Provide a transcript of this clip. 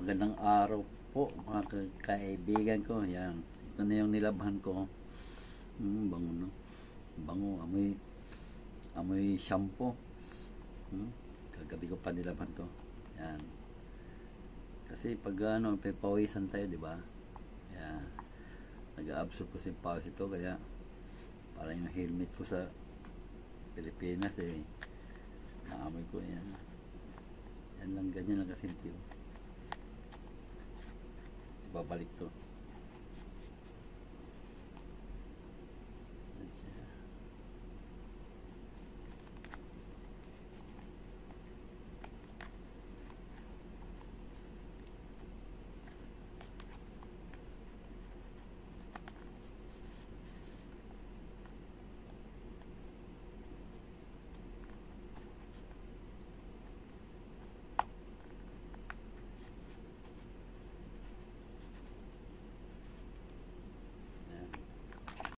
Magandang araw po mga kaibigan ko. Yan. Ito na yung nilabhan ko. Bango no. Bango. Amoy shampoo. Kagabi ko pa nilabhan to. Yan. Kasi pag pawisan tayo, di ba? Yan. Nag-absorb kasi pawis ito. Kaya parang yung helmet ko sa Pilipinas naamoy ko yan. Yan lang, ganyan lang kasimple. Babalik to.